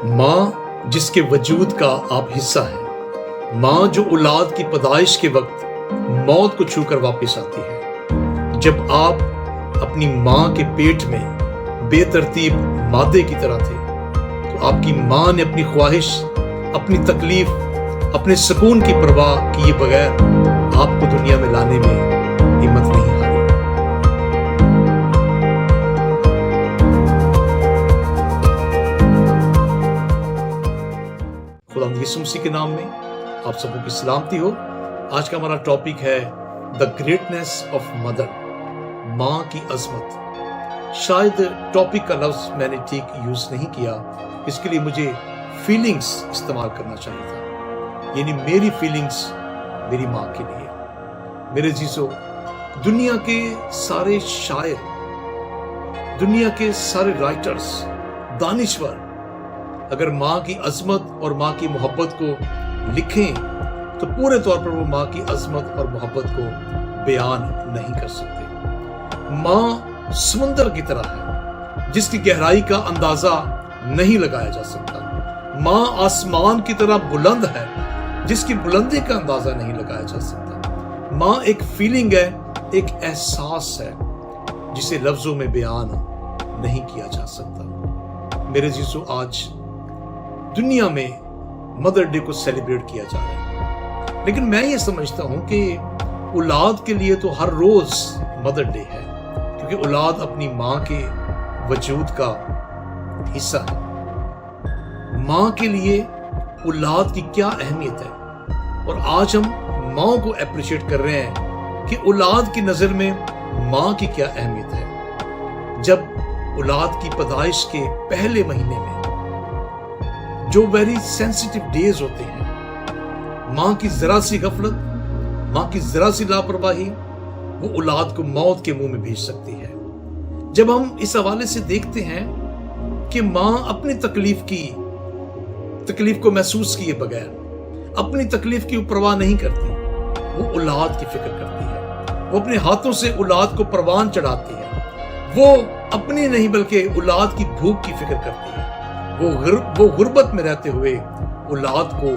माँ जिसके वजूद का आप हिस्सा हैं, माँ जो औलाद की पैदाइश के वक्त मौत को छूकर वापस आती है। जब आप अपनी माँ के पेट में बेतरतीब मादे की तरह थे, तो आपकी माँ ने अपनी ख्वाहिश, अपनी तकलीफ, अपने सुकून की परवाह किए बगैर आपको दुनिया में लाने में हिम्मत नहीं हारी। खुदावंद यीशु मसीह के नाम में आप सबको की सलामती हो। आज का हमारा टॉपिक है द ग्रेटनेस ऑफ मदर, माँ की अजमत। शायद टॉपिक का लफ्ज मैंने ठीक यूज नहीं किया, इसके लिए मुझे फीलिंग्स इस्तेमाल करना चाहिए था, यानी मेरी फीलिंग्स मेरी माँ के लिए। मेरे जीजो, दुनिया के सारे शायर, दुनिया के सारे राइटर्स, दानिश्वर अगर माँ की अजमत और माँ की मोहब्बत को लिखें तो पूरे तौर पर वो माँ की अजमत और मोहब्बत को बयान नहीं कर सकते। माँ समुंदर की तरह है जिसकी गहराई का अंदाजा नहीं लगाया जा सकता। माँ आसमान की तरह बुलंद है जिसकी बुलंदी का अंदाजा नहीं लगाया जा सकता। माँ एक फीलिंग है, एक एहसास है जिसे लफ्जों में बयान नहीं किया जा सकता। मेरे जीसो, आज दुनिया में मदर डे को सेलिब्रेट किया जा रहा है, लेकिन मैं ये समझता हूं कि औलाद के लिए तो हर रोज मदर डे है, क्योंकि औलाद अपनी माँ के वजूद का हिस्सा है। माँ के लिए औलाद की क्या अहमियत है, और आज हम माँ को अप्रिशिएट कर रहे हैं कि औलाद की नजर में माँ की क्या अहमियत है। जब औलाद की पैदाइश के पहले महीने में जो वेरी सेंसिटिव डेज होते हैं, माँ की जरा सी गफलत, माँ की जरा सी लापरवाही वो औलाद को मौत के मुंह में भेज सकती है। जब हम इस हवाले से देखते हैं कि माँ अपनी तकलीफ को महसूस किए बगैर, अपनी तकलीफ की परवाह नहीं करती, वो औलाद की फिक्र करती है। वो अपने हाथों से औलाद को परवान चढ़ाती है। वो अपनी नहीं बल्कि औलाद की भूख की फिक्र करती है। वो गुर्बत में रहते हुए औलाद को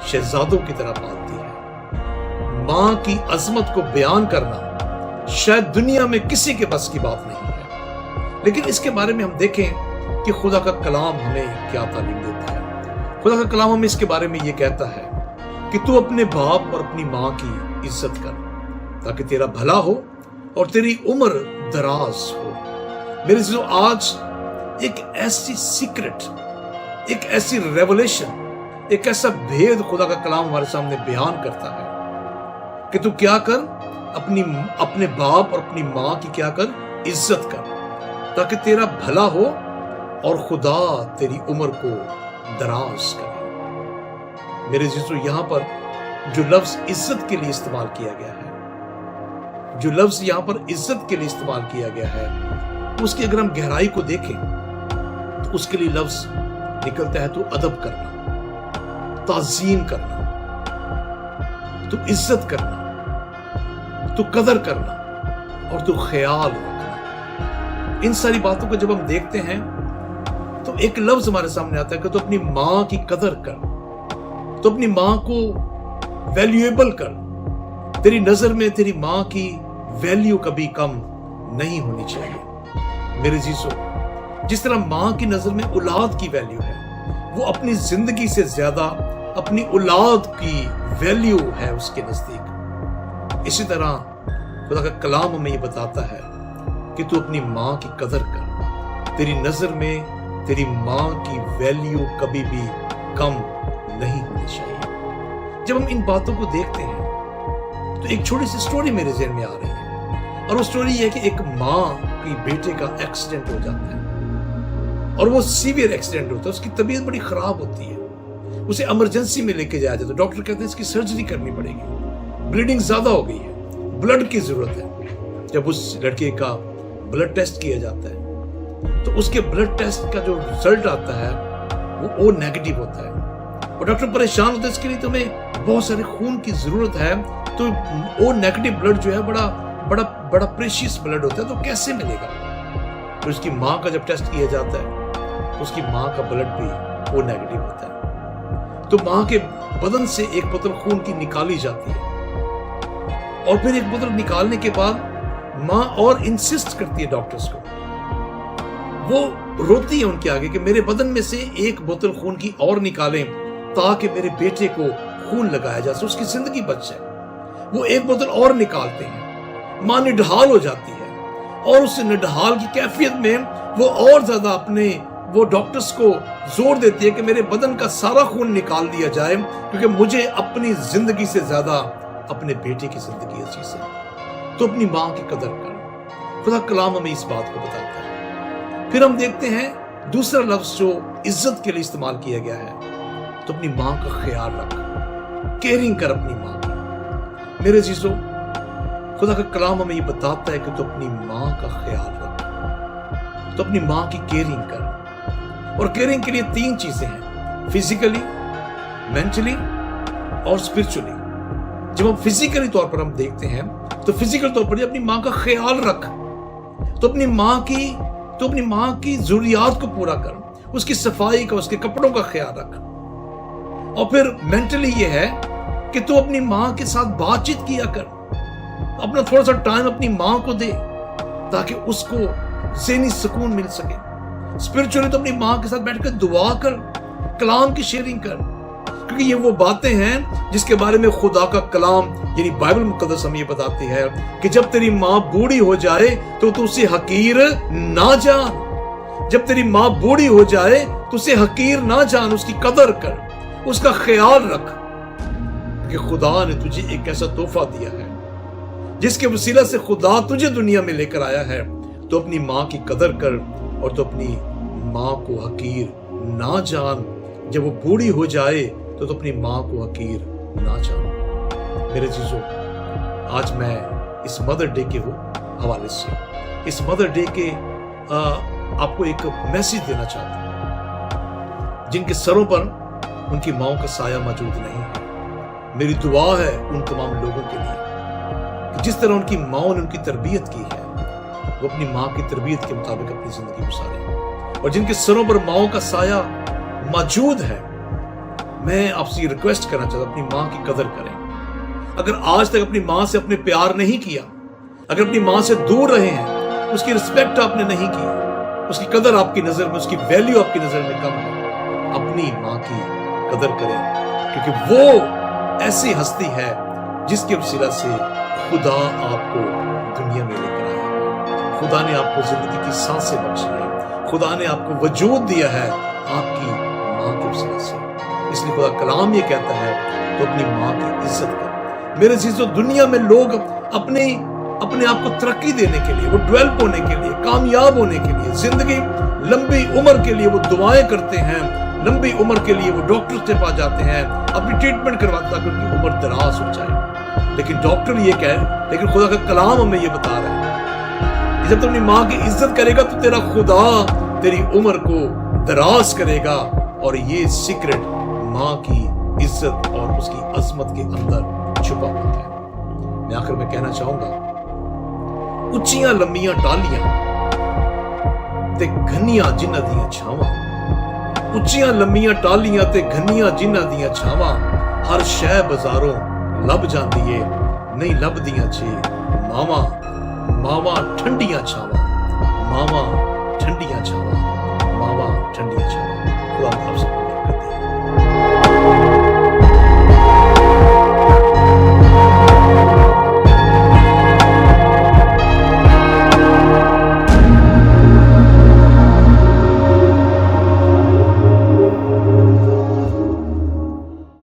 शहजादों की तरह पालती है। माँ की अजमत को बयान करना शायद दुनिया में किसी के बस की बात नहीं है, लेकिन इसके बारे में हम देखें कि खुदा का कलाम हमें क्या तालीम देता है। खुदा का कलाम हमें इसके बारे में ये कहता है कि तू अपने बाप और अपनी माँ की इज्जत कर, ताकि तेरा भला हो और तेरी उम्र दराज हो। मेरे जो आज एक ऐसी सीक्रेट, एक ऐसी रेवलेशन, एक ऐसा भेद खुदा का कलाम हमारे सामने बयान करता है कि तू क्या कर, अपने बाप और अपनी माँ की क्या कर, इज्जत कर, ताकि तेरा भला हो और खुदा तेरी उम्र को दराज करे। मेरे जीजो, यहां पर जो लफ्ज इज्जत के लिए इस्तेमाल किया गया है, जो लफ्ज यहां पर इज्जत के लिए इस्तेमाल किया गया है, उसकी अगर हम गहराई को देखें तो उसके लिए लफ्ज निकलता है तो अदब करना, ताज़ीम करना, तो इज्जत करना, तो कदर करना और तो ख्याल रखना। इन सारी बातों को जब हम देखते हैं तो एक लफ्ज हमारे सामने आता है कि तो अपनी माँ की कदर कर, तो अपनी माँ को वैल्यूएबल कर। तेरी नजर में तेरी माँ की वैल्यू कभी कम नहीं होनी चाहिए। मेरे जीसो, जिस तरह माँ की नजर में औलाद की वैल्यू है, वो अपनी जिंदगी से ज्यादा अपनी औलाद की वैल्यू है उसके नजदीक। इसी तरह खुदा का कलाम हमें ये बताता है कि तू अपनी माँ की कदर कर। तेरी नजर में तेरी माँ की वैल्यू कभी भी कम नहीं होनी चाहिए। जब हम इन बातों को देखते हैं तो एक छोटी सी स्टोरी मेरे ज़हन में आ रही है, और वो स्टोरी ये है कि एक माँ की बेटे का एक्सीडेंट हो जाता है, और वो सीवियर एक्सीडेंट होता है। उसकी तबीयत बड़ी खराब होती है, उसे इमरजेंसी में लेके जाया जाता है। डॉक्टर कहते हैं इसकी सर्जरी करनी पड़ेगी, ब्लीडिंग ज्यादा हो गई है, ब्लड की जरूरत है। जब उस लड़के का ब्लड टेस्ट किया जाता है तो उसके ब्लड टेस्ट का जो रिजल्ट आता है वो O नेगेटिव होता है, और डॉक्टर परेशान होते हैं, इसके लिए तुम्हें बहुत सारे खून की जरूरत है। तो O नेगेटिव ब्लड जो है बड़ा प्रेशियस ब्लड होता है, तो कैसे मिलेगा? तो उसकी माँ का जब टेस्ट किया जाता है तो उसकी माँ का ब्लड भी वो नेगेटिव होता है। तो मां के बदन से एक बोतल खून की निकाली जाती है और फिर एक बोतल निकालने के बाद मां और इंसिस्ट करती है डॉक्टर्स को, वो रोती है उनके आगे कि मेरे बदन में से एक बोतल खून की और निकालें ताकि मेरे बेटे को खून लगाया जा सके, उसकी जिंदगी बच जाए। वो एक बोतल और निकालते हैं, मां निढाल हो जाती है और उस निढाल की कैफियत में वो और ज्यादा अपने वो डॉक्टर्स को जोर देती है कि मेरे बदन का सारा खून निकाल दिया जाए, क्योंकि मुझे अपनी जिंदगी से ज्यादा अपने बेटे की जिंदगी अजीज है। तो अपनी मां की कदर कर, खुदा कलाम हमें इस बात को बताता है। फिर हम देखते हैं दूसरा लफ्ज जो इज्जत के लिए इस्तेमाल किया गया है, तो अपनी मां का ख्याल रख, केयरिंग कर अपनी मां की। मेरे अजीजों, खुदा का कलाम हमें ये बताता है कि तो अपनी मां का ख्याल रख, तो अपनी मां की केयरिंग कर। और केयरिंग के लिए 3 चीजें हैं, फिजिकली, मेंटली और स्पिरिचुअली। जब हम फिजिकली तौर पर हम देखते हैं तो फिजिकल तौर पर अपनी मां का ख्याल रख, तो अपनी मां की जरूरियात को पूरा कर, उसकी सफाई का, उसके कपड़ों का ख्याल रख। और फिर मेंटली ये है कि तू अपनी मां के साथ बातचीत किया कर, अपना थोड़ा सा टाइम अपनी मां को दे ताकि उसको ज़हनी सुकून मिल सके। स्पिरिचुअली तो अपनी मां के साथ बैठकर दुआ कर, कलाम की शेयरिंग कर, क्योंकि ये वो बातें हैं जिसके बारे में खुदा का कलाम यानी बाइबल मुकद्दस हमें ये बताती है कि जब तेरी मां बूढ़ी हो जाए तो तू उसे हकीर ना जान। जब तेरी मां बूढ़ी हो जाए तो उसे हकीर ना जान, उसकी कदर कर, उसका ख्याल रख, क्योंकि खुदा ने तुझे एक ऐसा तोहफा दिया है जिसके वसीला से खुदा तुझे दुनिया में लेकर आया है। तो अपनी मां की कदर कर और तो अपनी मां को हकीर ना जान। जब वो बूढ़ी हो जाए तो अपनी मां को हकीर ना जान। मेरे चीजों, आज मैं इस मदर डे के हवाले से, इस मदर डे के आपको एक मैसेज देना चाहता हूं जिनके सरों पर उनकी माओ का साया मौजूद नहीं है। मेरी दुआ है उन तमाम लोगों के लिए कि जिस तरह उनकी माओ ने उनकी तरबियत की है, वो अपनी मां की तरबियत के मुताबिक अपनी जिंदगी गुजारें। और जिनके सरों पर माओ का साया मौजूद है, मैं आपसे रिक्वेस्ट करना चाहता हूं, अपनी मां की कदर करें। अगर आज तक अपनी मां से अपने प्यार नहीं किया, अगर अपनी मां से दूर रहे हैं, उसकी रिस्पेक्ट आपने नहीं की, उसकी कदर आपकी नजर में, उसकी वैल्यू आपकी नजर में कम है, अपनी मां की कदर करें, क्योंकि वो ऐसी हस्ती है जिसके वसीला से खुदा आपको दुनिया में लेकर आया। खुदा ने आपको जिंदगी की सांसें बख्शी है, खुदा ने आपको वजूद दिया है आपकी मां के वसीला से। इसलिए खुदा कलाम ये कहता है तो अपनी मां की इज्जत कर। मेरे अजीजों, दुनिया में लोग अपने आप को तरक्की देने के लिए, वो डेवलप होने के लिए, कामयाब होने के लिए, जिंदगी लंबी उम्र के लिए वो दुआएं करते हैं, लंबी उम्र के लिए वो डॉक्टर के पास जाते हैं, अपनी ट्रीटमेंट करवाता है कि उनकी उम्र दराज हो जाए। लेकिन डॉक्टर ये कहे, लेकिन खुदा का कलाम हमें ये बता रहा है कि जब तुम अपनी मां की इज्जत करेगा तो तेरा खुदा तेरी उम्र को दराज करेगा। और ये सीक्रेट मां की इज्जत और उसकी अजमत के अंदर छुपा हुआ है। मैं आखिर में कहना चाहूंगा, उच्चियां लंबियां टालियां ते घनियां जिन्हां दियां छावां, उच्चियां लंबियां टालियां ते घनियां जिन्हां दियां छावां, हर शै बाजारों लभ जांदी है, नहीं लभदियां जे मावां, मावां ठंडियां छावां, मावां ठंडियां छावां, मावां ठंडियां छावां।